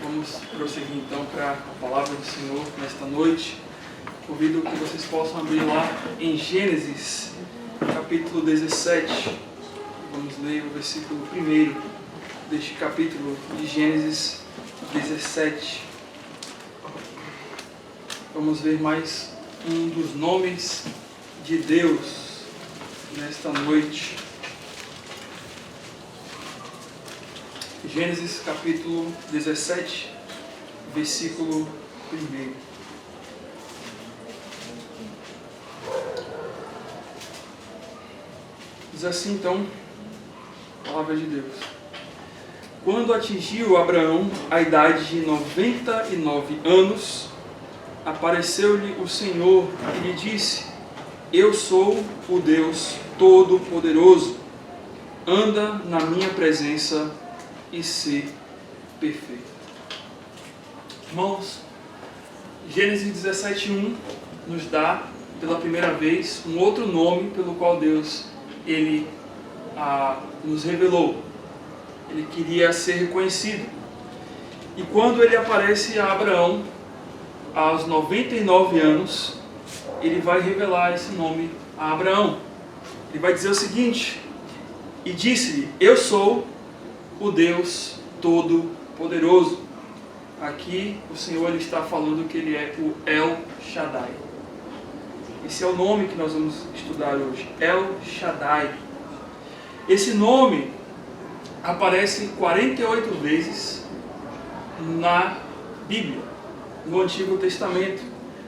Vamos prosseguir então para a palavra do Senhor nesta noite. Convido que vocês possam abrir lá em Gênesis, capítulo 17. Vamos ler o versículo 1 deste capítulo de Gênesis 17. Vamos ver mais um dos nomes de Deus nesta noite. Gênesis capítulo 17, versículo 1. Diz assim então a palavra de Deus. Quando atingiu Abraão a idade de 99 anos, apareceu-lhe o Senhor e lhe disse: Eu sou o Deus Todo-Poderoso, anda na minha presença e ser perfeito. Irmãos, Gênesis 17:1 nos dá pela primeira vez um outro nome pelo qual Deus nos revelou. Ele queria ser reconhecido. E quando ele aparece a Abraão aos 99 anos, ele vai revelar esse nome a Abraão. Ele vai dizer o seguinte: e disse-lhe: Eu sou o Deus Todo-Poderoso. Aqui o Senhor ele está falando que ele é o El Shaddai. Esse é o nome que nós vamos estudar hoje, El Shaddai. Esse nome aparece 48 vezes na Bíblia, no Antigo Testamento,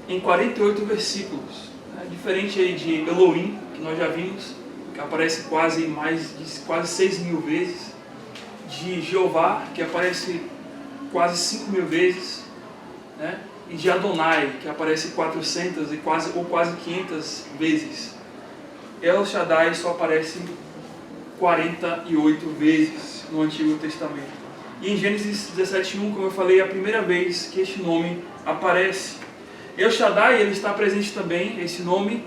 em 48 versículos. Diferente aí de Elohim, que nós já vimos, que aparece quase 6.000 vezes, de Jeová, que aparece quase 5.000 vezes, né? E de Adonai, que aparece 400 e quase 500 vezes. El Shaddai só aparece 48 vezes no Antigo Testamento. E em Gênesis 17:1, como eu falei, é a primeira vez que este nome aparece. El Shaddai ele está presente também, esse nome,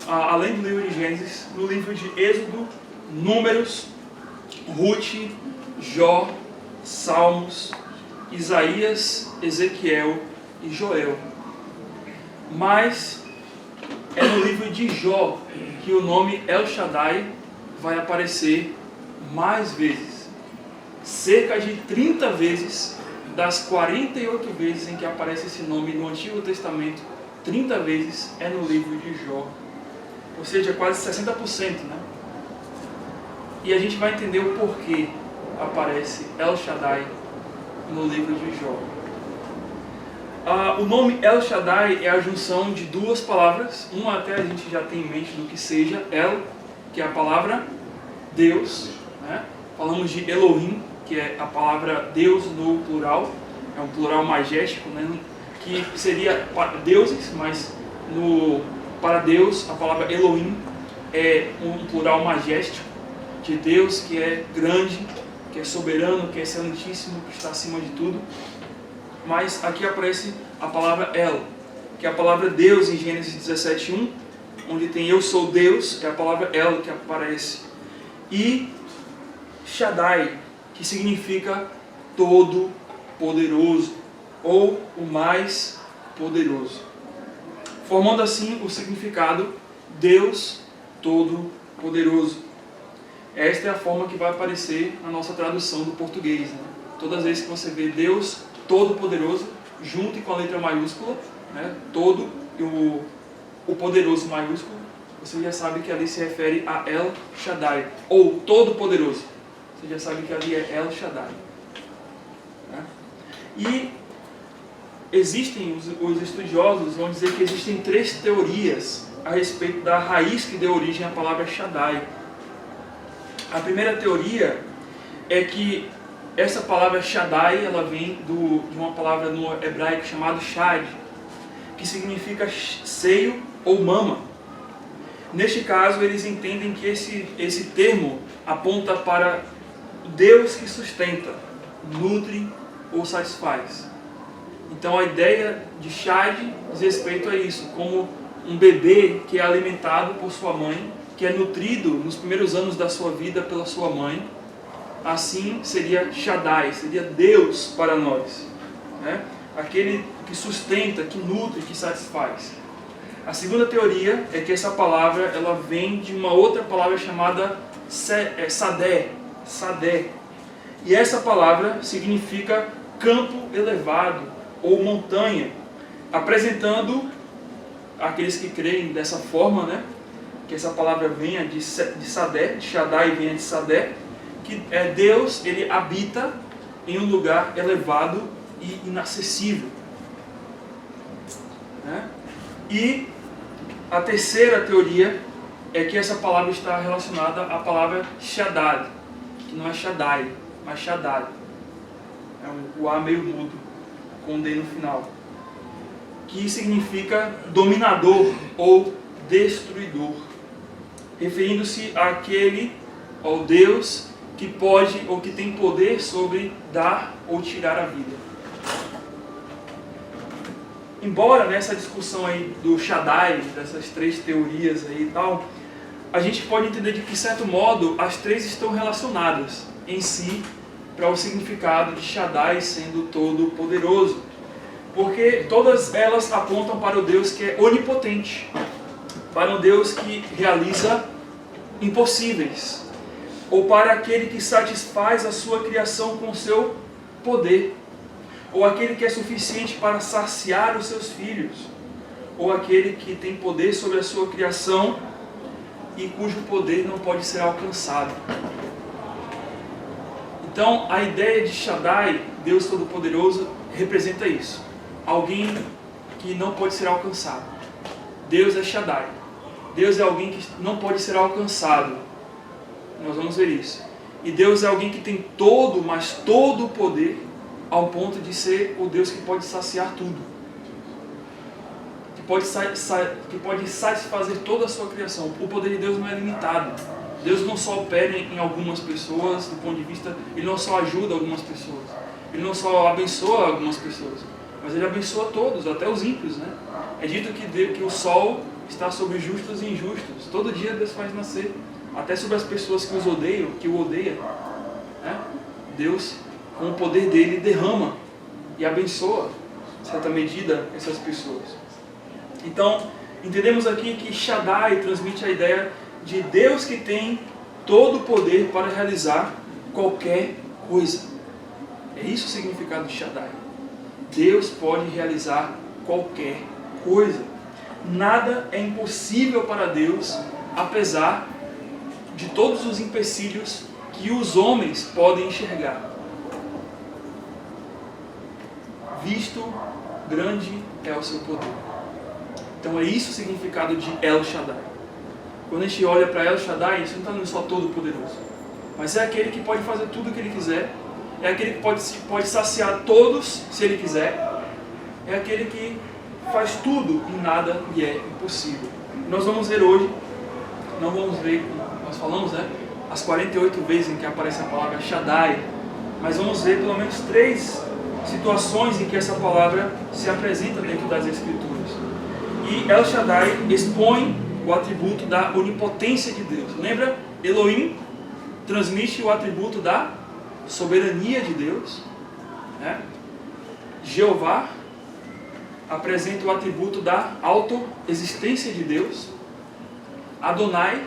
além do livro de Gênesis, no livro de Êxodo, Números, Ruth, Jó, Salmos, Isaías, Ezequiel e Joel. Mas é no livro de Jó que o nome El Shaddai vai aparecer mais vezes. Cerca de 30 vezes das 48 vezes em que aparece esse nome no Antigo Testamento, 30 vezes é no livro de Jó. Ou seja, quase 60%, né? E a gente vai entender o porquê aparece El Shaddai no livro de Jó. O nome El Shaddai é a junção de duas palavras. Uma até a gente já tem em mente do que seja. El, que é a palavra Deus, né? Falamos de Elohim, que é a palavra Deus no plural. É um plural majéstico, né? Que seria deuses, mas para Deus a palavra Elohim é um plural majéstico de Deus, que é grande, que é soberano, que é excelentíssimo, que está acima de tudo. Mas aqui aparece a palavra El, que é a palavra Deus em Gênesis 17:1, onde tem Eu sou Deus, é a palavra El que aparece. E Shaddai, que significa todo-poderoso, ou o mais poderoso, formando assim o significado Deus todo-poderoso. Esta é a forma que vai aparecer na nossa tradução do português, né? Todas as vezes que você vê Deus Todo-Poderoso, junte com a letra maiúscula, né? Todo e o poderoso maiúsculo, você já sabe que ali se refere a El Shaddai, ou Todo-Poderoso. Você já sabe que ali é El Shaddai, né? E existem, os estudiosos vão dizer que existem 3 teorias a respeito da raiz que deu origem à palavra Shaddai. A primeira teoria é que essa palavra Shaddai ela vem de uma palavra no hebraico chamada Shad, que significa seio ou mama. Neste caso, eles entendem que esse termo aponta para Deus que sustenta, nutre ou satisfaz. Então a ideia de Shad diz respeito a isso, como um bebê que é alimentado por sua mãe, que é nutrido nos primeiros anos da sua vida pela sua mãe. Assim seria Shaddai, seria Deus para nós. né? Aquele que sustenta, que nutre, que satisfaz. A segunda teoria é que essa palavra ela vem de uma outra palavra chamada sadé. E essa palavra significa campo elevado ou montanha, apresentando aqueles que creem dessa forma, né? Que essa palavra venha de Sadé, de Shaddai venha de Sadé, que Deus ele habita em um lugar elevado e inacessível, né? E a terceira teoria é que essa palavra está relacionada à palavra Shaddad, que não é Shaddai, mas Shaddad. É o A meio mudo, com D no final. Que significa dominador ou destruidor. Referindo-se àquele, ao Deus, que pode ou que tem poder sobre dar ou tirar a vida. Embora nessa discussão aí do Shaddai, dessas três teorias aí e tal, a gente pode entender de que, de certo modo, as três estão relacionadas em si para o significado de Shaddai sendo todo poderoso. Porque todas elas apontam para o Deus que é onipotente, para um Deus que realiza impossíveis, ou para aquele que satisfaz a sua criação com seu poder, ou aquele que é suficiente para saciar os seus filhos, ou aquele que tem poder sobre a sua criação e cujo poder não pode ser alcançado. Então, a ideia de Shaddai, Deus Todo-Poderoso, representa isso. Alguém que não pode ser alcançado. Deus é Shaddai. Deus é alguém que não pode ser alcançado. Nós vamos ver isso. E Deus é alguém que tem todo, mas todo o poder, ao ponto de ser o Deus que pode saciar tudo. Que pode satisfazer toda a sua criação. O poder de Deus não é limitado. Deus não só opera em algumas pessoas, do ponto de vista, Ele não só ajuda algumas pessoas. Ele não só abençoa algumas pessoas, mas Ele abençoa todos, até os ímpios, né? É dito que o sol está sobre justos e injustos. Todo dia Deus faz nascer. Até sobre as pessoas que os odeiam, que o odeiam, né? Deus, com o poder dele, derrama e abençoa, em certa medida, essas pessoas. Então, entendemos aqui que Shaddai transmite a ideia de Deus que tem todo o poder para realizar qualquer coisa. É isso o significado de Shaddai. Deus pode realizar qualquer coisa. Nada é impossível para Deus, apesar de todos os empecilhos que os homens podem enxergar. Visto grande é o seu poder. Então é isso o significado de El Shaddai. Quando a gente olha para El Shaddai, isso não está no só todo poderoso, mas é aquele que pode fazer tudo o que ele quiser, é aquele que pode saciar todos se ele quiser, é aquele que faz tudo e nada lhe é impossível. E nós vamos ver hoje, não vamos ver, nós falamos, né, as 48 vezes em que aparece a palavra Shaddai, mas vamos ver pelo menos 3 situações em que essa palavra se apresenta dentro das Escrituras. E El Shaddai expõe o atributo da onipotência de Deus. Lembra? Elohim transmite o atributo da soberania de Deus, né? Jeová apresenta o atributo da autoexistência de Deus. Adonai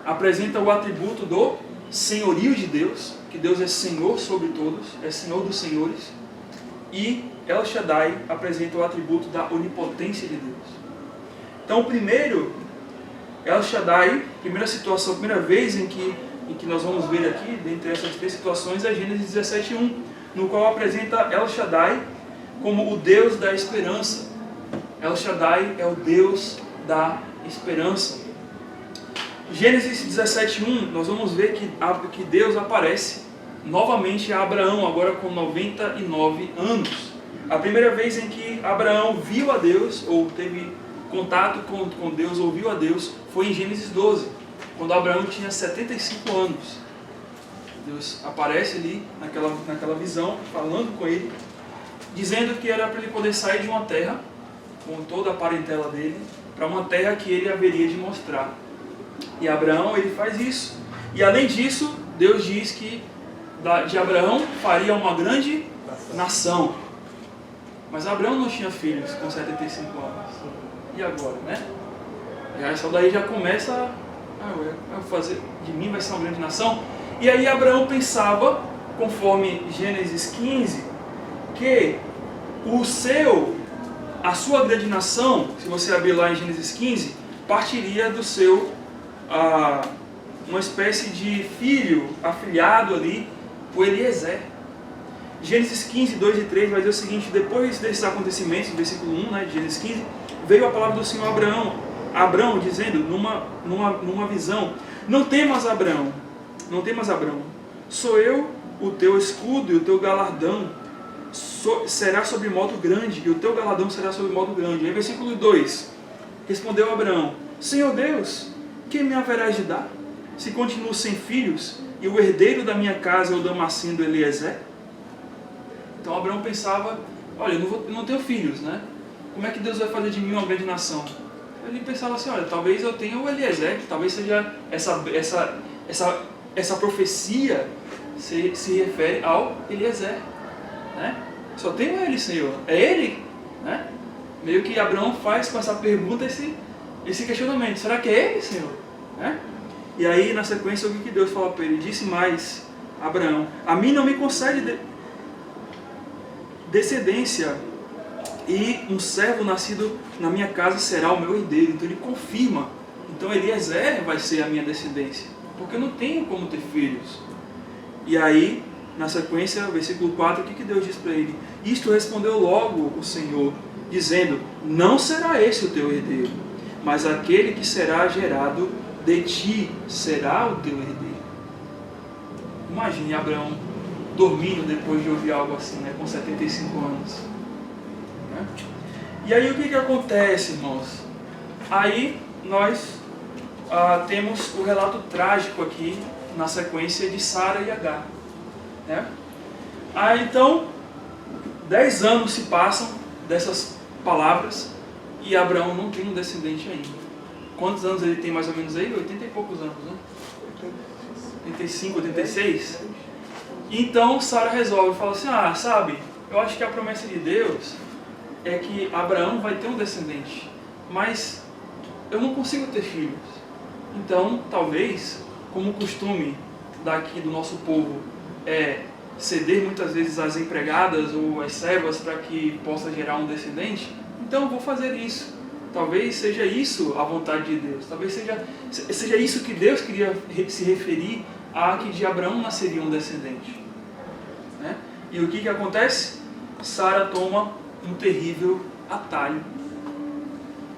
apresenta o atributo do senhorio de Deus, que Deus é Senhor sobre todos, é Senhor dos senhores. E El Shaddai apresenta o atributo da onipotência de Deus. Então, primeiro, El Shaddai, primeira situação, primeira vez em que nós vamos ver aqui, dentre essas 3 situações, é Gênesis 17:1, no qual apresenta El Shaddai como o Deus da esperança. El Shaddai é o Deus da esperança. Gênesis 17:1, nós vamos ver que Deus aparece novamente a Abraão, agora com 99 anos. A primeira vez em que Abraão viu a Deus, ou teve contato com Deus, ouviu a Deus, foi em Gênesis 12, quando Abraão tinha 75 anos. Deus aparece ali naquela visão, falando com ele, dizendo que era para ele poder sair de uma terra, com toda a parentela dele, para uma terra que ele haveria de mostrar. E Abraão, ele faz isso. E além disso, Deus diz que de Abraão faria uma grande nação. Mas Abraão não tinha filhos com 75 anos. E agora, né? Só daí já começa a fazer, de mim vai ser uma grande nação. E aí Abraão pensava, conforme Gênesis 15, que a sua grande nação, se você abrir lá em Gênesis 15, partiria do seu, uma espécie de filho, afilhado ali, o Eliezer. Gênesis 15, 2 e 3 vai dizer o seguinte: depois desses acontecimentos, versículo 1, né, de Gênesis 15, veio a palavra do Senhor a Abraão, dizendo, numa visão: não temas, Abraão, sou eu o teu escudo e o teu galardão será sobre modo grande, e o teu galardão será sobre modo grande. Aí versículo 2, respondeu Abraão: Senhor Deus, que me haverás de dar, se continuo sem filhos, e o herdeiro da minha casa é o Damasceno Eliezer? Então Abraão pensava: olha, eu não tenho filhos, né? Como é que Deus vai fazer de mim uma grande nação? Ele pensava assim: olha, talvez eu tenha o Eliezer, que talvez seja essa profecia se refere ao Eliezer, né? Só tenho ele, Senhor, é ele, né? Meio que Abraão faz com essa pergunta esse questionamento: será que é ele, Senhor? Né? E aí na sequência o que Deus fala para ele? Disse mais Abraão: a mim não me concede descendência, e um servo nascido na minha casa será o meu herdeiro. Então ele confirma: então Eliezer vai ser a minha descendência, porque eu não tenho como ter filhos. E aí, na sequência, versículo 4, o que Deus diz para ele? Isto respondeu logo o Senhor, dizendo: não será esse o teu herdeiro, mas aquele que será gerado de ti será o teu herdeiro. Imagine Abraão dormindo depois de ouvir algo assim, né, com 75 anos. Né? E aí o que acontece, irmãos? Aí nós temos o relato trágico aqui na sequência de Sara e Agar. Né? Então, 10 anos se passam dessas palavras e Abraão não tem um descendente ainda. Quantos anos ele tem mais ou menos aí? 80 e poucos anos, né? 85, 86? Então Sara resolve, fala assim: sabe, eu acho que a promessa de Deus é que Abraão vai ter um descendente, mas eu não consigo ter filhos. Então, talvez, como o costume daqui do nosso povo é ceder muitas vezes às empregadas ou às servas para que possa gerar um descendente, então eu vou fazer isso. Talvez seja isso a vontade de Deus, talvez seja isso que Deus queria se referir a que de Abraão nasceria um descendente. Né? E o que acontece? Sara toma um terrível atalho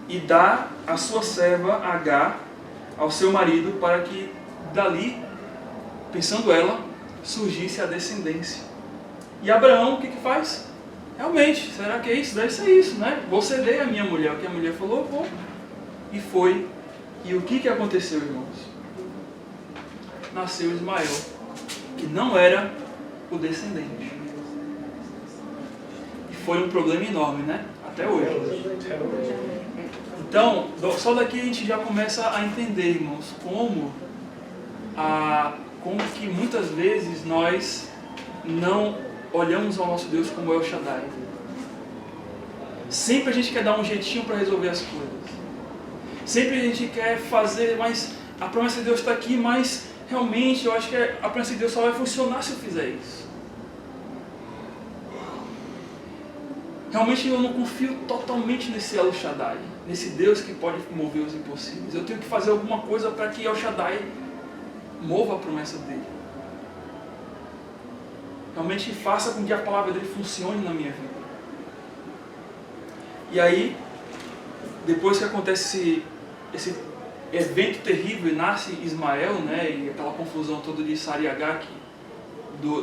e dá a sua serva Agar ao seu marido para que dali, pensando ela, surgisse a descendência. E Abraão o que faz? Realmente, será que é isso? Deve ser isso, né? Vou ceder a minha mulher. O que a mulher falou, vou. E foi. E o que aconteceu, irmãos? Nasceu Ismael, que não era o descendente. E foi um problema enorme, né? Até hoje. Então, só daqui a gente já começa a entender, irmãos, como que muitas vezes nós não olhamos ao nosso Deus como El Shaddai. Sempre a gente quer dar um jeitinho para resolver as coisas. Sempre a gente quer fazer, mas a promessa de Deus está aqui, mas realmente eu acho que a promessa de Deus só vai funcionar se eu fizer isso. Realmente eu não confio totalmente nesse El Shaddai, nesse Deus que pode mover os impossíveis. Eu tenho que fazer alguma coisa para que El Shaddai mova a promessa dele. Realmente faça com que a palavra dele funcione na minha vida. E aí, depois que acontece esse evento terrível e nasce Ismael, né, e aquela confusão toda de Sara e Agar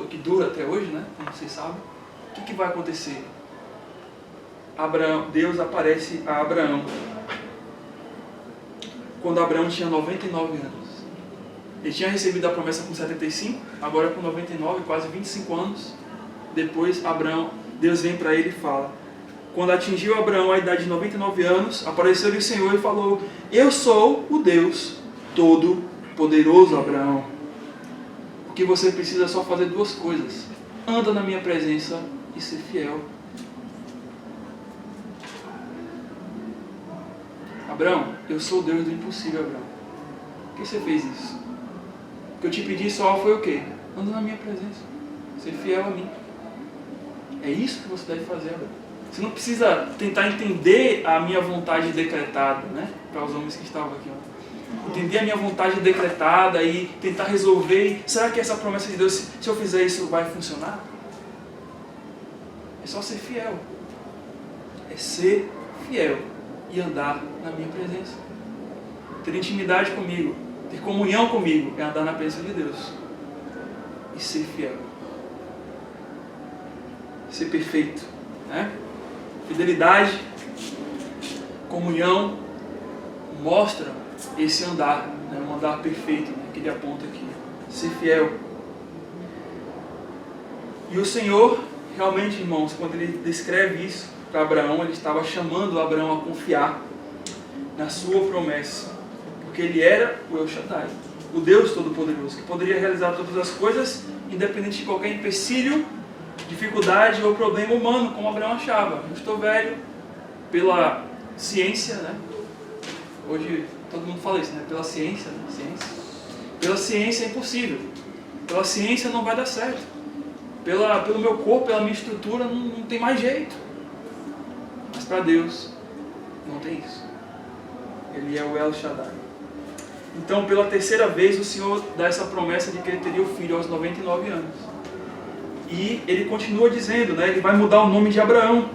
que dura até hoje, né, como vocês sabem, o que vai acontecer? Deus aparece a Abraão quando Abraão tinha 99 anos. Ele tinha recebido a promessa com 75, agora com 99, quase 25 anos. Depois Deus vem para ele e fala: quando atingiu Abraão a idade de 99 anos, apareceu-lhe o Senhor e falou: eu sou o Deus Todo-Poderoso, Abraão. O que você precisa é só fazer duas coisas: anda na minha presença e ser fiel. Abraão, eu sou o Deus do impossível, Abraão. Por que você fez isso? O que eu te pedi só foi o quê? Anda na minha presença. Ser fiel a mim. É isso que você deve fazer, Abraão. Você não precisa tentar entender a minha vontade decretada, né? Para os homens que estavam aqui. Entender a minha vontade decretada e tentar resolver. Será que essa promessa de Deus, se eu fizer isso, vai funcionar? É só ser fiel. É ser fiel e andar na minha presença. Ter intimidade comigo, ter comunhão comigo, é andar na presença de Deus. E ser fiel. Ser perfeito, né? Fidelidade, comunhão, mostram esse andar, né? Um andar perfeito, né? Que ele aponta aqui. Ser fiel. E o Senhor, realmente, irmãos, quando ele descreve isso para Abraão, ele estava chamando Abraão a confiar na sua promessa. Porque ele era o El Shaddai, o Deus Todo-Poderoso, que poderia realizar todas as coisas, independente de qualquer empecilho, dificuldade ou problema humano, como Abraão achava. Eu estou velho, pela ciência, né? Hoje todo mundo fala isso, né? Pela ciência, né? Pela ciência é impossível. Pela ciência não vai dar certo. Pelo meu corpo, pela minha estrutura, não tem mais jeito. Mas para Deus, não tem isso. Ele é o El Shaddai. Então, pela terceira vez, o Senhor dá essa promessa de que ele teria o filho aos 99 anos. E ele continua dizendo, né? Ele vai mudar o nome de Abraão.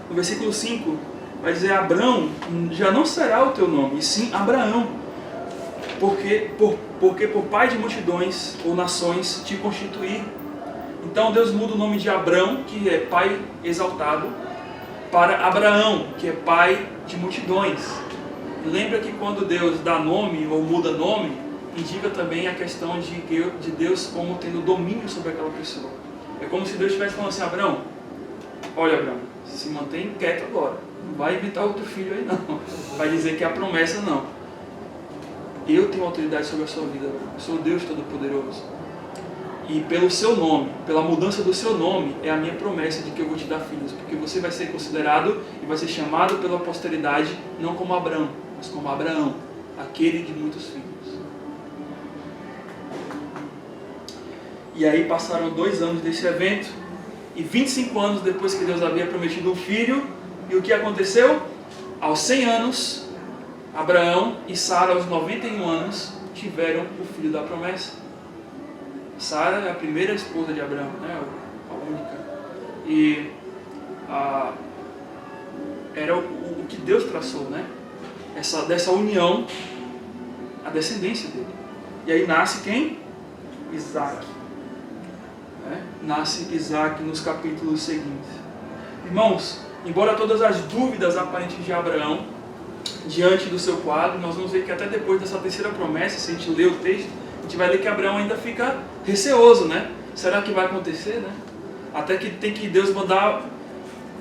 No versículo 5, vai dizer: Abrão já não será o teu nome, e sim Abraão. Porque por pai de multidões ou nações te constituí. Então Deus muda o nome de Abrão, que é pai exaltado, para Abraão, que é pai de multidões. E lembra que quando Deus dá nome ou muda nome, indica também a questão de Deus como tendo domínio sobre aquela pessoa. É como se Deus estivesse falando assim: Abraão, olha Abraão, se mantém quieto agora. Não vai inventar outro filho aí não. Vai dizer que é a promessa não. Eu tenho autoridade sobre a sua vida, Abraão. Eu sou o Deus Todo-Poderoso. E pelo seu nome, pela mudança do seu nome, é a minha promessa de que eu vou te dar filhos. Porque você vai ser considerado e vai ser chamado pela posteridade, não como Abraão, mas como Abraão, aquele de muitos filhos. E aí passaram 2 anos desse evento, e 25 anos depois que Deus havia prometido um filho, e o que aconteceu? Aos 100 anos, Abraão e Sara, aos 91 anos, tiveram o filho da promessa. Sara é a primeira esposa de Abraão, né? A única. E era o que Deus traçou, né? Dessa união, a descendência dele. E aí nasce quem? Isaac. Nasce Isaac nos capítulos seguintes. Irmãos, embora todas as dúvidas aparentes de Abraão diante do seu quadro, nós vamos ver que até depois dessa terceira promessa, se a gente ler o texto, a gente vai ler que Abraão ainda fica receoso, né? Será que vai acontecer, né? Até que tem que Deus mandar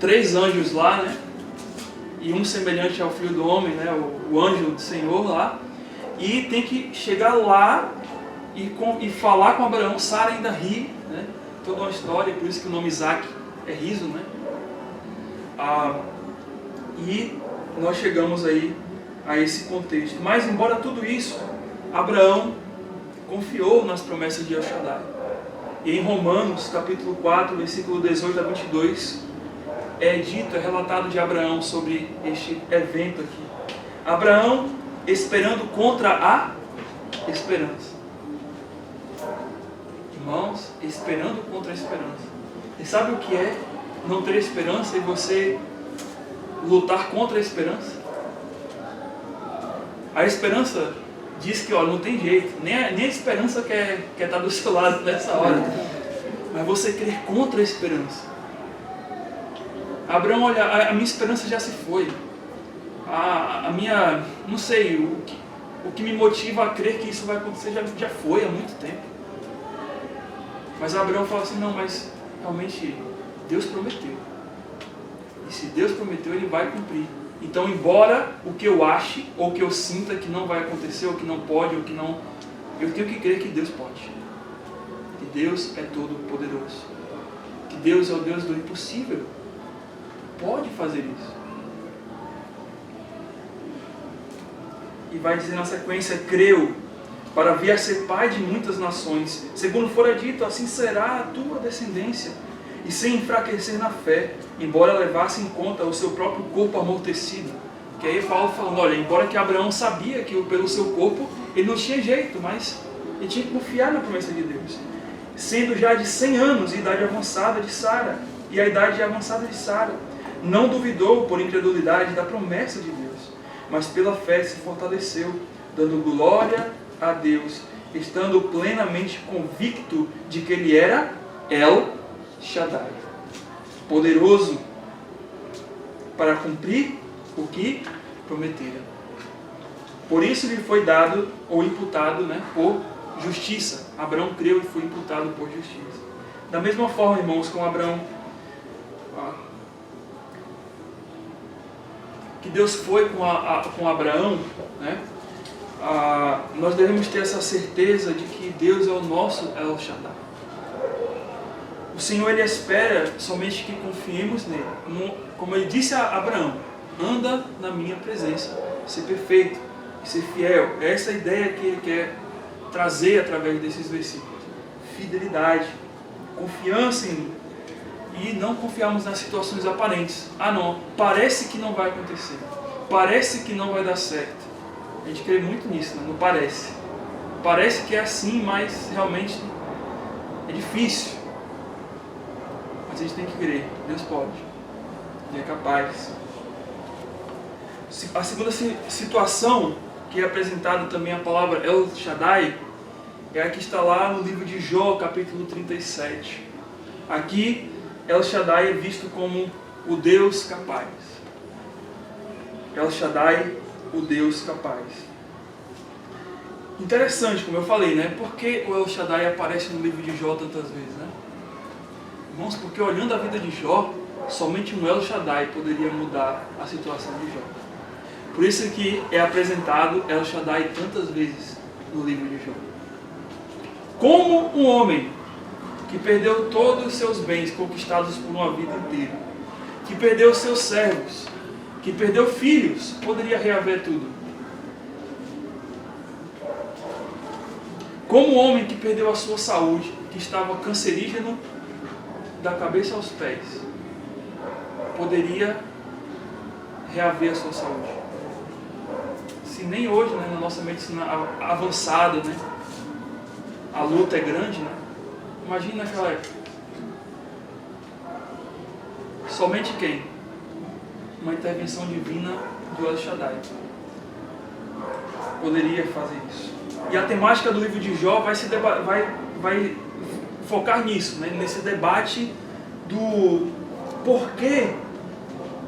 3 anjos lá, né? E um semelhante ao Filho do Homem, né? O anjo do Senhor lá. E tem que chegar lá e falar com Abraão. Sara ainda ri, né? Toda uma história, por isso que o nome Isaac é riso, né? E nós chegamos aí a esse contexto. Mas embora tudo isso, Abraão confiou nas promessas de El Shaddai. E em Romanos, capítulo 4, versículo 18 a 22, é relatado de Abraão sobre este evento aqui. Abraão esperando contra a esperança. Irmãos, esperando contra a esperança. E sabe o que é não ter esperança e você lutar contra a esperança? A esperança diz que, olha, não tem jeito, nem a esperança quer estar do seu lado nessa hora. Mas você crer contra a esperança. Abraão, olha, a minha esperança já se foi. A minha, não sei, o que me motiva a crer que isso vai acontecer já foi há muito tempo. Mas Abraão fala assim: não, mas realmente Deus prometeu. E se Deus prometeu, Ele vai cumprir. Então, embora o que eu ache, ou que eu sinta que não vai acontecer, ou que não pode, ou que não... eu tenho que crer que Deus pode. Que Deus é todo poderoso. Que Deus é o Deus do impossível. Pode fazer isso. E vai dizer na sequência, creu, para vir a ser pai de muitas nações. Segundo fora dito, assim será a tua descendência. E sem enfraquecer na fé, embora levasse em conta o seu próprio corpo amortecido. Que aí Paulo falando, olha, embora que Abraão sabia que pelo seu corpo ele não tinha jeito, mas ele tinha que confiar na promessa de Deus. Sendo já de 100 anos, idade avançada de Sara, e a idade avançada de Sara, não duvidou por incredulidade da promessa de Deus, mas pela fé se fortaleceu, dando glória a Deus, estando plenamente convicto de que ele era El Shaddai, poderoso para cumprir o que prometera. Por isso lhe foi dado ou imputado, por justiça. Abraão creu e foi imputado por justiça. Da mesma forma, irmãos, com Abraão, que Deus foi com Abraão, nós devemos ter essa certeza de que Deus é o nosso El Shaddai. O Senhor, Ele espera somente que confiemos nele. Como Ele disse a Abraão, anda na minha presença, ser perfeito e ser fiel. É essa a ideia que Ele quer trazer através desses versículos. Fidelidade, confiança em mim. E não confiarmos nas situações aparentes. Não, parece que não vai acontecer. Parece que não vai dar certo. A gente crê muito nisso, não parece. Parece que é assim, mas realmente é difícil. Mas a gente tem que crer. Deus pode. Ele é capaz. A segunda situação que é apresentada também a palavra El Shaddai é a que está lá no livro de Jó, capítulo 37. Aqui, El Shaddai é visto como o Deus capaz. El Shaddai, o Deus capaz. Interessante, como eu falei, Por que o El Shaddai aparece no livro de Jó tantas vezes, Irmãos, porque olhando a vida de Jó, somente um El Shaddai poderia mudar a situação de Jó. Por isso que é apresentado El Shaddai tantas vezes no livro de Jó. Como um homem que perdeu todos os seus bens conquistados por uma vida inteira, que perdeu seus servos, que perdeu filhos, poderia reaver tudo. Como um homem que perdeu a sua saúde, que estava cancerígeno da cabeça aos pés, poderia reaver a sua saúde. Se nem hoje, na nossa medicina avançada, a luta é grande, imagina naquela época. Somente quem? Uma intervenção divina do El Shaddai poderia fazer isso. E a temática do livro de Jó vai focar nisso, nesse debate do porquê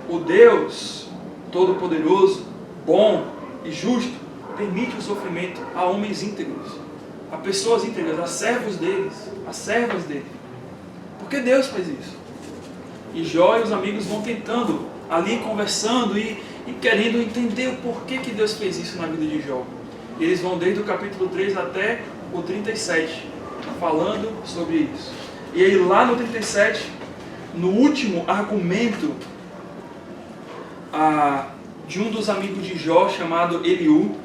o Deus Todo-Poderoso, bom e justo permite o sofrimento a homens íntegros, a pessoas íntegras, a servos deles, a servas dele. Por que Deus faz isso? E Jó e os amigos vão tentando, ali conversando e querendo entender o porquê que Deus fez isso na vida de Jó. E eles vão desde o capítulo 3 até o 37, falando sobre isso. E aí lá no 37, no último argumento de um dos amigos de Jó, chamado Eliú,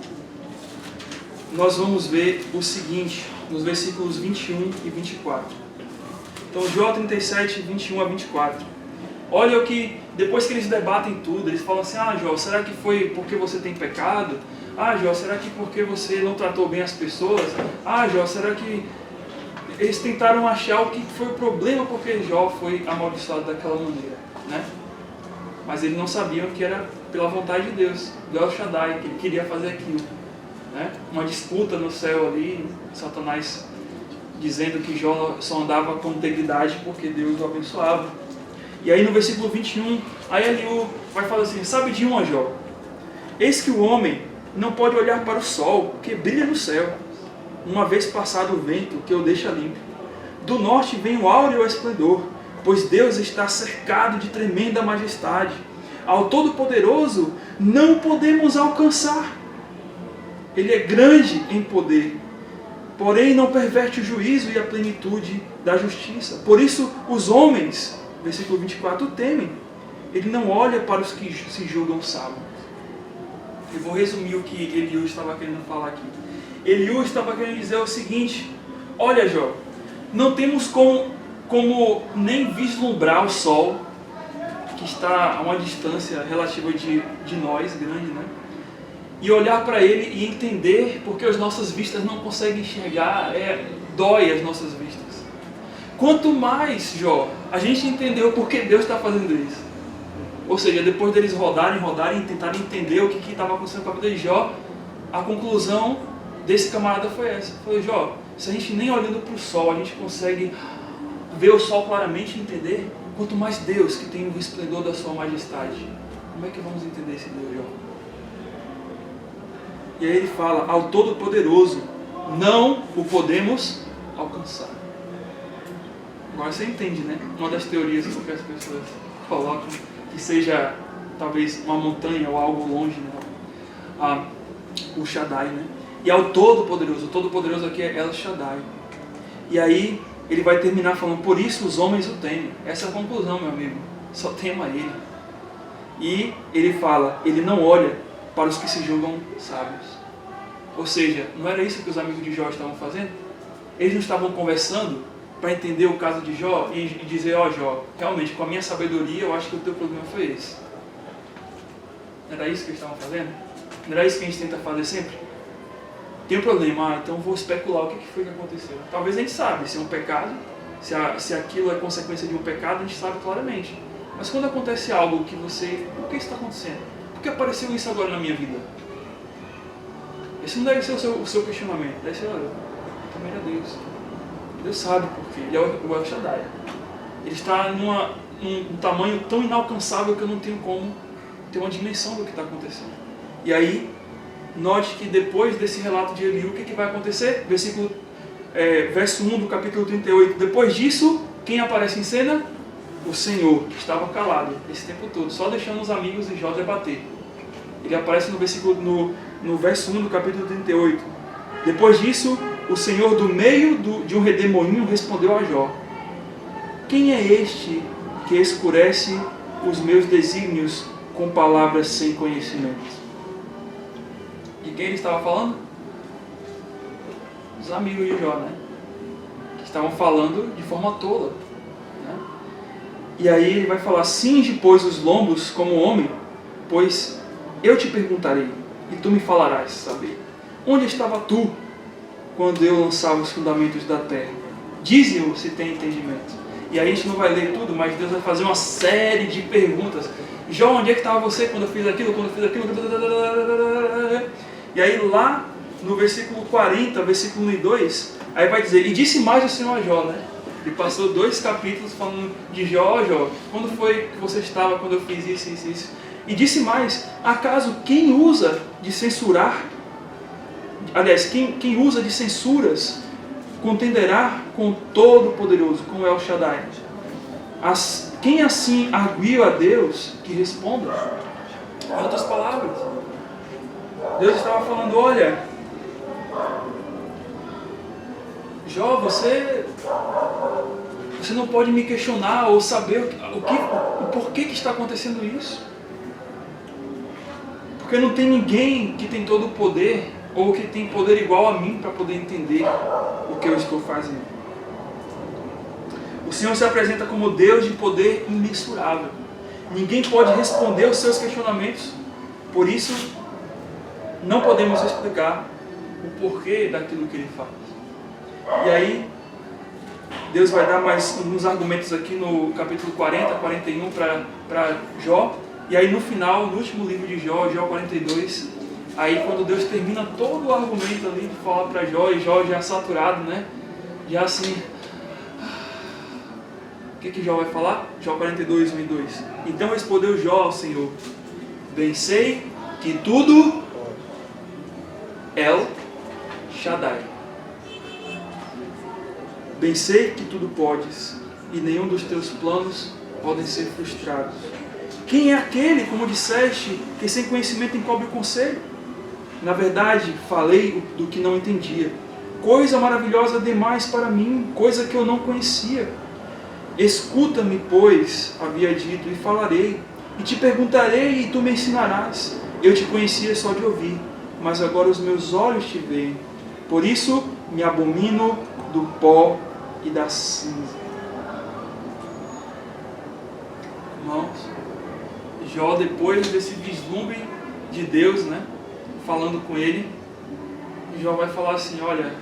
nós vamos ver o seguinte, nos versículos 21 e 24. Então Jó 37, 21 a 24. Olha o que, depois que eles debatem tudo, eles falam assim, Jó, será que foi porque você tem pecado? Jó, será que porque você não tratou bem as pessoas? Jó, será que... Eles tentaram achar o que foi o problema porque Jó foi amaldiçoado daquela maneira, Mas eles não sabiam que era pela vontade de Deus, do El Shaddai, que ele queria fazer aquilo, Uma disputa no céu ali, Satanás dizendo que Jó só andava com integridade porque Deus o abençoava. E aí no versículo 21, aí Eliú vai falar assim, sabe de uma, Jó? Eis que o homem não pode olhar para o sol, que brilha no céu, uma vez passado o vento, que o deixa limpo. Do norte vem o áureo esplendor, pois Deus está cercado de tremenda majestade. Ao Todo-Poderoso não podemos alcançar. Ele é grande em poder, porém não perverte o juízo e a plenitude da justiça. Por isso os homens, versículo 24, o temem. Ele não olha para os que se julgam sábios. Eu vou resumir o que Eliú estava querendo falar aqui. Eliú estava querendo dizer o seguinte: olha, Jó, não temos como nem vislumbrar o sol, que está a uma distância relativa de nós, grande, né? E olhar para ele e entender, porque as nossas vistas não conseguem enxergar, dói as nossas vistas. Quanto mais, Jó, a gente entendeu por que Deus está fazendo isso. Ou seja, depois deles rodarem e tentarem entender o que estava acontecendo com a vida de Jó, a conclusão desse camarada foi essa. Foi: Jó, se a gente nem olhando para o sol, a gente consegue ver o sol claramente e entender, quanto mais Deus, que tem o esplendor da sua majestade, como é que vamos entender esse Deus, Jó? E aí ele fala: ao Todo-Poderoso não o podemos alcançar. Agora você entende, né? Uma das teorias que as pessoas colocam, que seja talvez uma montanha ou algo longe, né? O Shaddai, né? E ao Todo-Poderoso. O Todo-Poderoso aqui é El Shaddai. E aí ele vai terminar falando: por isso os homens o temem. Essa é a conclusão, meu amigo. Só tema ele. E ele fala: ele não olha para os que se julgam sábios. Ou seja, não era isso que os amigos de Jó estavam fazendo? Eles não estavam conversando para entender o caso de Jó e dizer: ó, Jó, realmente com a minha sabedoria eu acho que o teu problema foi esse. Não era isso que eles estavam fazendo? Não era isso que a gente tenta fazer sempre? Tem um problema, então vou especular o que foi que aconteceu. Talvez a gente sabe se é um pecado, se aquilo é consequência de um pecado, a gente sabe claramente. Mas quando acontece algo que você... Por que isso está acontecendo? Por que apareceu isso agora na minha vida? Esse não deve ser o seu questionamento. Deve ser: olha, também é Deus. Deus sabe por quê. Ele é o El Shaddai. Ele está num tamanho tão inalcançável que eu não tenho como ter uma dimensão do que está acontecendo. E aí, note que depois desse relato de Eliú, o que vai acontecer? Verso 1 do capítulo 38. Depois disso, quem aparece em cena? O Senhor, que estava calado esse tempo todo, só deixando os amigos de Jó debater. Ele aparece no verso 1 do capítulo 38. Depois disso, o Senhor, do meio de um redemoinho, respondeu a Jó: quem é este que escurece os meus desígnios com palavras sem conhecimento? De quem ele estava falando? Os amigos de Jó, né? Que estavam falando de forma tola, né? E aí ele vai falar: cinge, pois, os lombos como homem, pois eu te perguntarei, e tu me falarás saber. Onde estava tu quando eu lançava os fundamentos da terra? Dize-o se tem entendimento. E aí a gente não vai ler tudo, mas Deus vai fazer uma série de perguntas. Jó, onde é que estava você quando eu fiz aquilo, E aí lá no versículo 40, versículo 1 e 2, aí vai dizer: e disse mais o Senhor a Jó, né? Ele passou 2 capítulos falando de Jó: Jó, quando foi que você estava quando eu fiz isso? E disse mais: acaso quem usa de censurar, aliás, quem usa de censuras, contenderá com Todo-Poderoso, com El Shaddai? Quem assim arguiu a Deus, que responda? Em outras palavras, Deus estava falando: olha, Jó, você não pode me questionar ou saber o porquê que está acontecendo isso. Porque não tem ninguém que tem todo o poder ou que tem poder igual a mim para poder entender o que eu estou fazendo. O Senhor se apresenta como Deus de poder imensurável. Ninguém pode responder os seus questionamentos. Por isso, não podemos explicar o porquê daquilo que Ele faz. E aí, Deus vai dar mais alguns argumentos aqui no capítulo 40, 41 para Jó. E aí no final, no último livro de Jó, Jó 42, aí quando Deus termina todo o argumento ali de falar para Jó, e Jó já saturado, né? Já assim... O que Jó vai falar? Jó 42, 1 e 2. Então respondeu Jó ao Senhor: bem sei que tudo El Shaddai. Bem sei que tudo podes, e nenhum dos teus planos podem ser frustrados. Quem é aquele, como disseste, que sem conhecimento encobre o conselho? Na verdade, falei do que não entendia. Coisa maravilhosa demais para mim, coisa que eu não conhecia. Escuta-me, pois, havia dito, e falarei. E te perguntarei e tu me ensinarás. Eu te conhecia só de ouvir, mas agora os meus olhos te veem. Por isso me abomino do pó e da cinza. Irmãos, Jó, depois desse vislumbre de Deus, né, falando com ele, Jó vai falar assim: olha,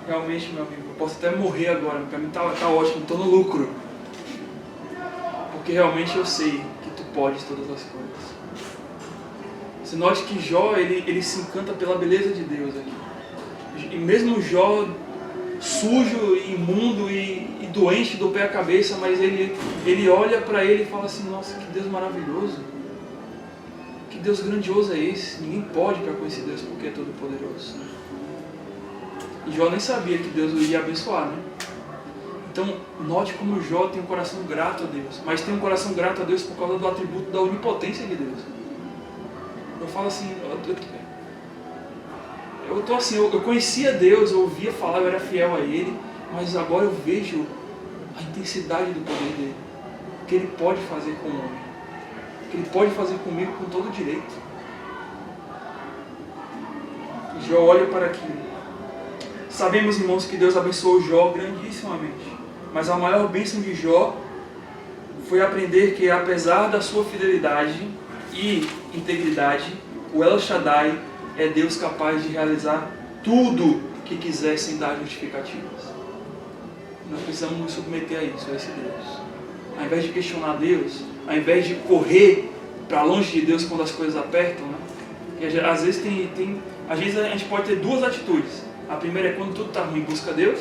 realmente, meu amigo, eu posso até morrer agora, para mim tá ótimo, estou no lucro, porque realmente eu sei que tu podes todas as coisas. Você note que Jó, ele se encanta pela beleza de Deus aqui. E mesmo Jó, sujo, imundo e doente do pé à cabeça, mas ele olha para ele e fala assim: nossa, que Deus maravilhoso, que Deus grandioso é esse, ninguém pode para conhecer Deus porque é todo poderoso. E Jó nem sabia que Deus o iria abençoar, né? Então, note como Jó tem um coração grato a Deus, mas tem um coração grato a Deus por causa do atributo da onipotência de Deus. Eu falo assim, eu conhecia Deus, eu ouvia falar, eu era fiel a Ele, mas agora eu vejo a intensidade do poder dele, o que Ele pode fazer com o homem, o que Ele pode fazer comigo com todo direito. Jó olha para aquilo. Sabemos, irmãos, que Deus abençoou Jó grandissimamente, mas a maior bênção de Jó foi aprender que, apesar da sua fidelidade e integridade, o El Shaddai é Deus capaz de realizar tudo que quiser sem dar justificativas. Nós precisamos nos submeter a isso, a esse Deus. Ao invés de questionar Deus, ao invés de correr para longe de Deus quando as coisas apertam, né? Porque às vezes a gente pode ter duas atitudes. A primeira é quando tudo está ruim, busca Deus,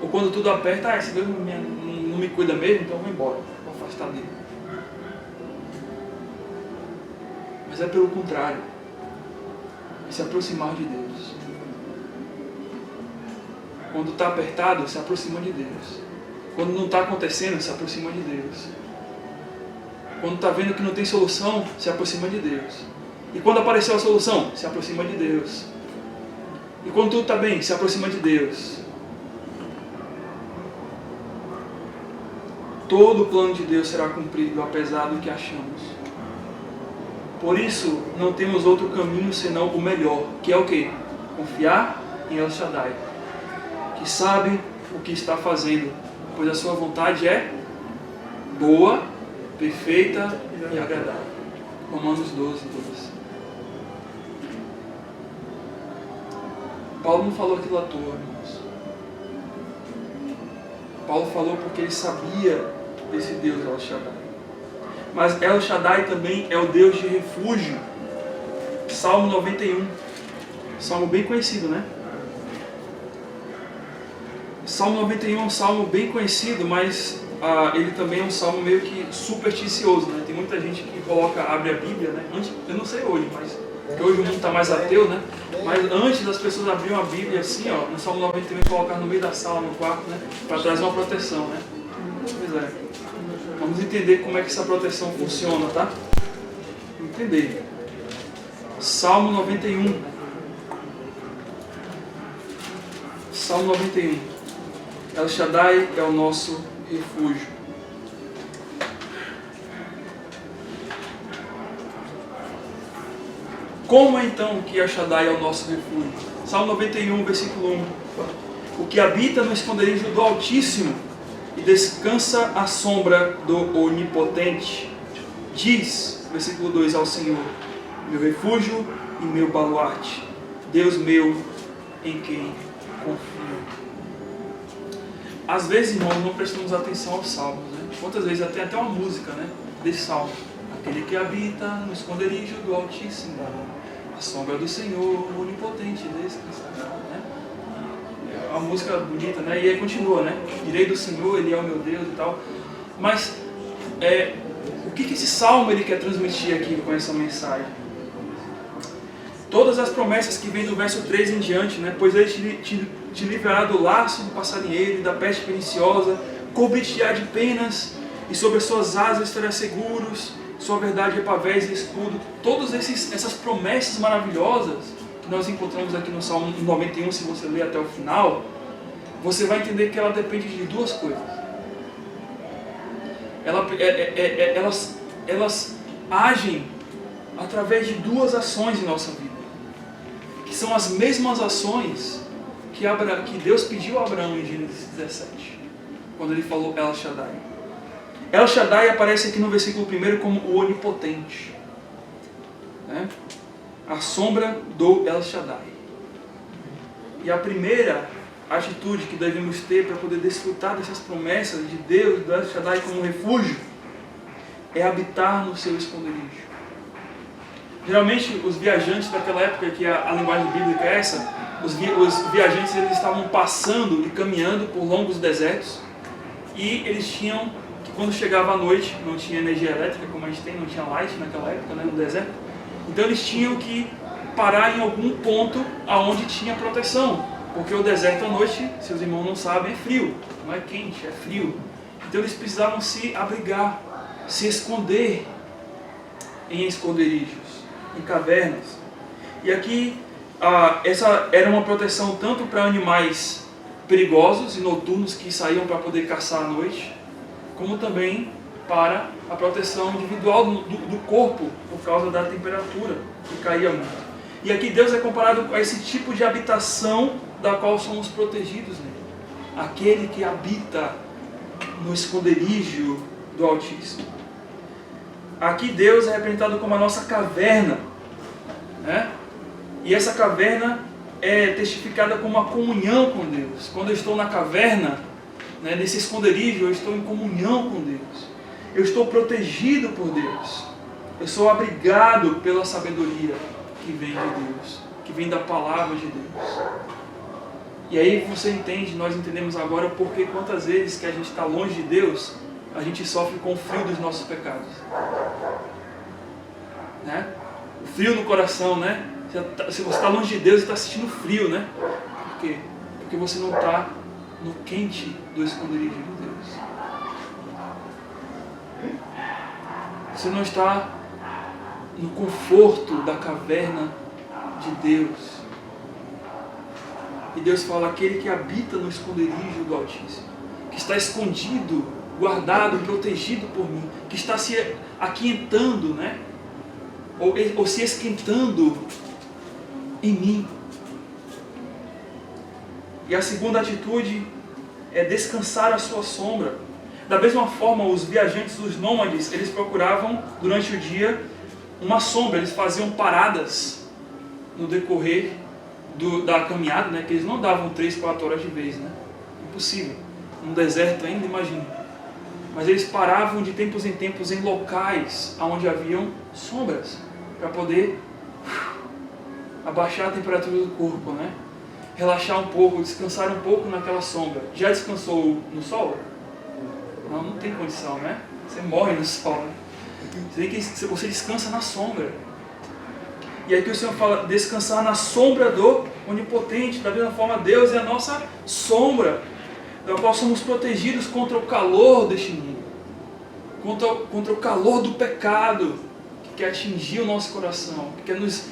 ou quando tudo aperta, esse Deus não me cuida mesmo, então eu vou embora, vou afastar dele. Mas é pelo contrário, é se aproximar de Deus. Quando está apertado, se aproxima de Deus. Quando não está acontecendo, se aproxima de Deus. Quando está vendo que não tem solução, se aproxima de Deus. E quando apareceu a solução, se aproxima de Deus. E quando tudo está bem, se aproxima de Deus. Todo o plano de Deus será cumprido, apesar do que achamos. Por isso, não temos outro caminho senão o melhor, que é o quê? Confiar em El Shaddai, que sabe o que está fazendo, pois a sua vontade é boa, perfeita e agradável. Romanos 12, 12. Paulo não falou aquilo à toa, irmãos. Paulo falou porque ele sabia desse Deus El Shaddai. Mas El Shaddai também é o Deus de refúgio. Salmo 91. Salmo bem conhecido, né? Salmo 91 é um salmo bem conhecido, mas ele também é um salmo meio que supersticioso, né? Tem muita gente que abre a Bíblia, né? Eu não sei hoje, mas porque hoje o mundo está mais ateu, né? Mas antes as pessoas abriam a Bíblia assim, ó, no Salmo 91 e colocavam no meio da sala, no quarto, né? Para trazer uma proteção, né? Pois é. Vamos entender como é que essa proteção funciona, tá? Entender. Salmo 91. Salmo 91. El Shaddai é o nosso refúgio. Como é então que El Shaddai é o nosso refúgio? Salmo 91, versículo 1. O que habita no esconderijo do Altíssimo e descansa à sombra do Onipotente, diz, versículo 2, ao Senhor: meu refúgio e meu baluarte, Deus meu em quem confio. Às vezes, irmãos, não prestamos atenção aos salmos, né? Quantas vezes tem até uma música, né, desse salmo: aquele que habita no esconderijo do Altíssimo, a sombra do Senhor, o Onipotente, descansará, né? É uma música bonita, né? E aí continua, né? Direi do Senhor, Ele é o meu Deus e tal. Mas o que esse salmo ele quer transmitir aqui com essa mensagem? Todas as promessas que vêm do verso 3 em diante, né? Pois Ele te livrará do laço do passarinheiro e da peste perniciosa, cobrir-te-á de penas, e sobre as suas asas estarás seguros, sua verdade é pavés e escudo. Todas essas promessas maravilhosas que nós encontramos aqui no Salmo 91, se você ler até o final, você vai entender que ela depende de duas coisas. Elas agem através de duas ações em nossa vida, que são as mesmas ações que Deus pediu a Abraão em Gênesis 17, quando ele falou El Shaddai. El Shaddai aparece aqui no versículo 1 como o onipotente, né? A sombra do El Shaddai. E a primeira atitude que devemos ter para poder desfrutar dessas promessas de Deus, do El Shaddai como refúgio, é habitar no seu esconderijo. Geralmente os viajantes daquela época, que a linguagem bíblica é essa, os viajantes eles estavam passando e caminhando por longos desertos, e eles tinham que, quando chegava a noite, não tinha energia elétrica como a gente tem, não tinha light naquela época, né, no deserto, então eles tinham que parar em algum ponto aonde tinha proteção, porque o deserto à noite, se os irmãos não sabem, é frio, não é quente, é frio. Então eles precisavam se abrigar, se esconder em esconderijos, em cavernas. E aqui essa era uma proteção tanto para animais perigosos e noturnos que saíam para poder caçar à noite, como também para a proteção individual do corpo, por causa da temperatura que caía muito. E aqui Deus é comparado a esse tipo de habitação da qual somos protegidos nele. Aquele que habita no esconderijo do Altíssimo. Aqui Deus é representado como a nossa caverna, né? E essa caverna é testificada como uma comunhão com Deus. Quando eu estou na caverna, né, nesse esconderijo, eu estou em comunhão com Deus. Eu estou protegido por Deus. Eu sou abrigado pela sabedoria que vem de Deus, que vem da palavra de Deus. E aí você entende, nós entendemos agora porque quantas vezes que a gente está longe de Deus, a gente sofre com o frio dos nossos pecados, né? O frio no coração, né? Se você está longe de Deus, você está sentindo frio, né? Por quê? Porque você não está no quente do esconderijo de Deus. Você não está no conforto da caverna de Deus. E Deus fala, aquele que habita no esconderijo do Altíssimo, que está escondido, guardado, protegido por mim, que está se aquietando, né? Ou se esquentando em mim. E a segunda atitude é descansar à sua sombra. Da mesma forma, os viajantes, os nômades, eles procuravam durante o dia uma sombra, eles faziam paradas no decorrer da caminhada, né? Que eles não davam 3, 4 horas de vez, né? Impossível. No deserto ainda, imagina. Mas eles paravam de tempos em tempos em locais onde haviam sombras, para poder abaixar a temperatura do corpo, né? Relaxar um pouco, descansar um pouco naquela sombra. Já descansou no sol? Não tem condição, né? Você morre no sol, né? Você descansa na sombra. E aqui o Senhor fala, descansar na sombra do Onipotente. Da mesma forma, Deus é a nossa sombra, da qual somos protegidos contra o calor deste mundo, contra o calor do pecado, que quer atingir o nosso coração, que quer nos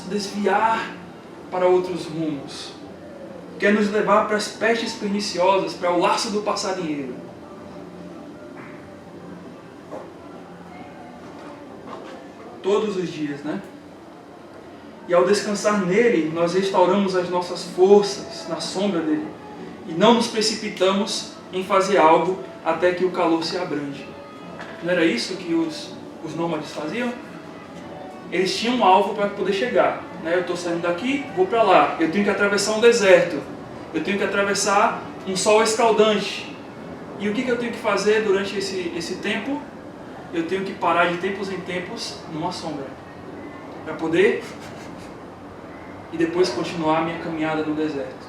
desviar para outros rumos, quer nos levar para as pestes perniciosas, para o laço do passarinheiro. Todos os dias, né? E ao descansar nele, nós restauramos as nossas forças na sombra dele. E não nos precipitamos em fazer algo até que o calor se abrande. Não era isso que os nômades faziam? Eles tinham um alvo para poder chegar, né? Eu estou saindo daqui, vou para lá. Eu tenho que atravessar um deserto. Eu tenho que atravessar um sol escaldante. E o que eu tenho que fazer durante esse tempo? Eu tenho que parar de tempos em tempos numa sombra, para poder e depois continuar a minha caminhada no deserto.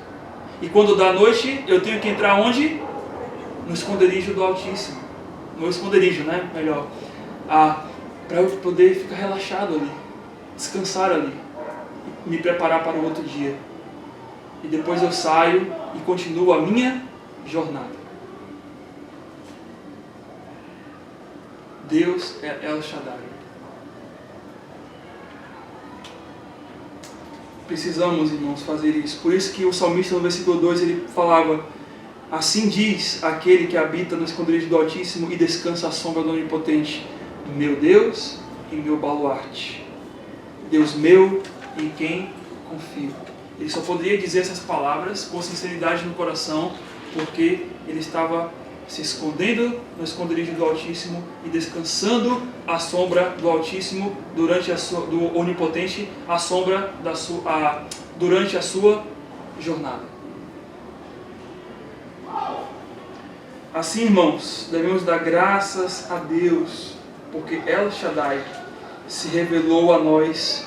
E quando dá noite, eu tenho que entrar onde? No esconderijo do Altíssimo. No esconderijo, né? Melhor. Para eu poder ficar relaxado ali, descansar ali, me preparar para o outro dia. E depois eu saio e continuo a minha jornada. Deus é El Shaddai. Precisamos, irmãos, fazer isso. Por isso que o salmista no versículo 2 ele falava: assim diz aquele que habita no esconderijo do Altíssimo e descansa à sombra do Onipotente, meu Deus e meu baluarte, Deus meu em quem confio. Ele só poderia dizer essas palavras com sinceridade no coração, porque ele estava se escondendo no esconderijo do Altíssimo e descansando à sombra do Altíssimo do Onipotente, à sombra durante a sua jornada. Assim, irmãos, devemos dar graças a Deus, porque El Shaddai se revelou a nós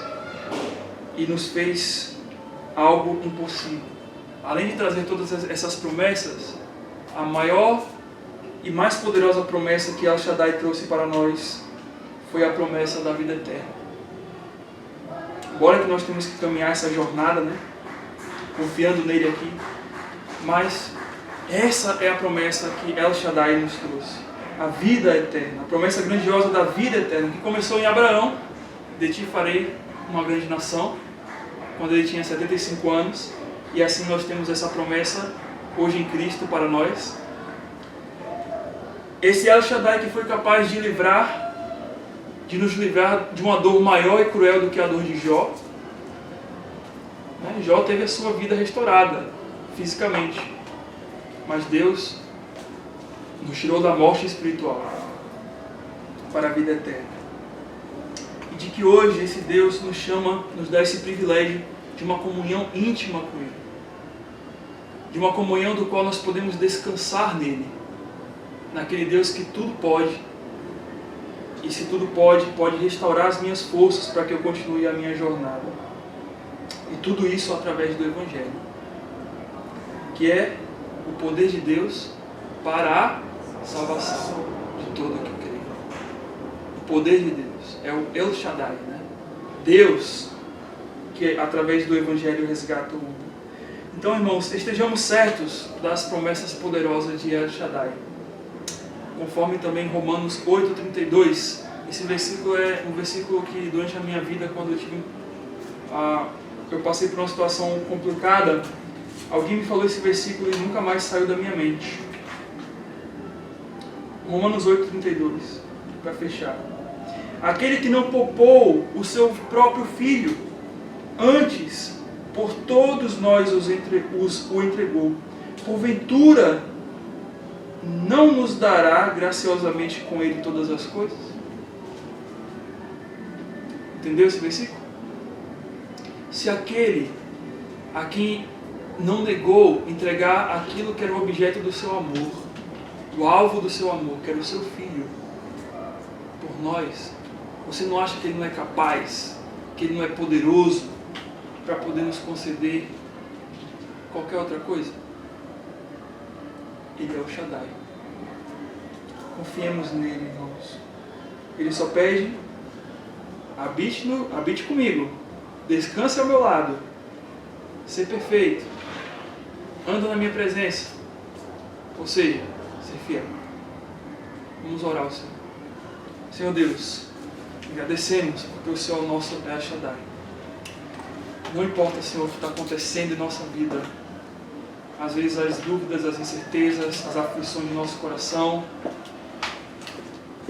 e nos fez algo impossível. Além de trazer todas essas promessas, a maior e mais poderosa promessa que El Shaddai trouxe para nós foi a promessa da vida eterna. Agora que nós temos que caminhar essa jornada, confiando nele aqui, mas essa é a promessa que El Shaddai nos trouxe. A vida eterna, a promessa grandiosa da vida eterna, que começou em Abraão. De ti farei uma grande nação, quando ele tinha 75 anos, e assim nós temos essa promessa hoje em Cristo para nós. Esse El Shaddai que foi capaz de nos livrar de uma dor maior e cruel do que a dor de Jó. Jó teve a sua vida restaurada fisicamente, mas Deus nos tirou da morte espiritual para a vida eterna. E de que hoje esse Deus nos dá esse privilégio de uma comunhão íntima com Ele, de uma comunhão do qual nós podemos descansar nele, naquele Deus que tudo pode, e se tudo pode restaurar as minhas forças para que eu continue a minha jornada. E tudo isso através do Evangelho, que é o poder de Deus para a salvação de todo o que crê. O poder de Deus é o El Shaddai, Deus que através do Evangelho resgata o mundo. Então, irmãos, estejamos certos das promessas poderosas de El Shaddai. Conforme também Romanos 8:32, esse versículo é um versículo que durante a minha vida, quando eu passei por uma situação complicada, alguém me falou esse versículo e nunca mais saiu da minha mente. Romanos 8:32, para fechar. Aquele que não poupou o seu próprio filho, antes por todos nós o entregou, porventura não nos dará graciosamente com ele todas as coisas? Entendeu esse versículo? Se aquele a quem não negou entregar aquilo que era o objeto do seu amor, o alvo do seu amor, que era o seu filho, por nós, você não acha que ele não é capaz, que ele não é poderoso para poder nos conceder qualquer outra coisa? Ele é o Shaddai. Confiemos nele, irmãos. Ele só pede: habite comigo, descanse ao meu lado, ser perfeito, anda na minha presença, ou seja, ser fiel. Vamos orar ao Senhor. Senhor Deus, agradecemos porque o Senhor é o nosso El Shaddai. Não importa, Senhor, o que está acontecendo em nossa vida, às vezes as dúvidas, as incertezas, as aflições do nosso coração,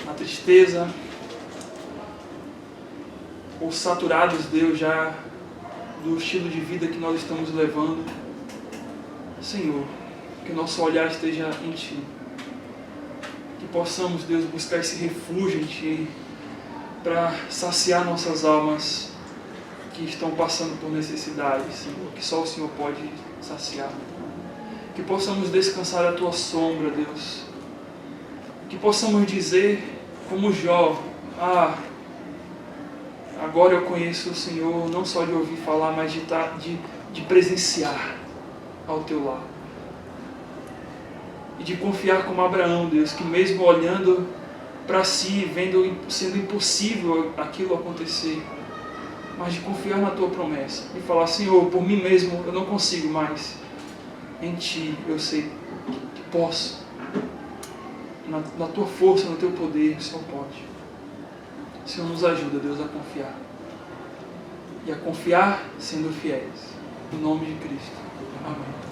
a tristeza, ou saturados, Deus, já do estilo de vida que nós estamos levando. Senhor, que o nosso olhar esteja em Ti, que possamos, Deus, buscar esse refúgio em Ti, para saciar nossas almas que estão passando por necessidades, Senhor, que só o Senhor pode saciar. Que possamos descansar à Tua sombra, Deus. Que possamos dizer, como Jó: agora eu conheço o Senhor, não só de ouvir falar, mas de presenciar ao Teu lado. E de confiar como Abraão, Deus, que mesmo olhando para si, sendo impossível aquilo acontecer, mas de confiar na Tua promessa e falar: Senhor, por mim mesmo eu não consigo mais, em Ti eu sei que posso, na Tua força, no Teu poder, o Senhor pode. O Senhor nos ajuda, Deus, a confiar, e a confiar sendo fiéis, no nome de Cristo. Amém.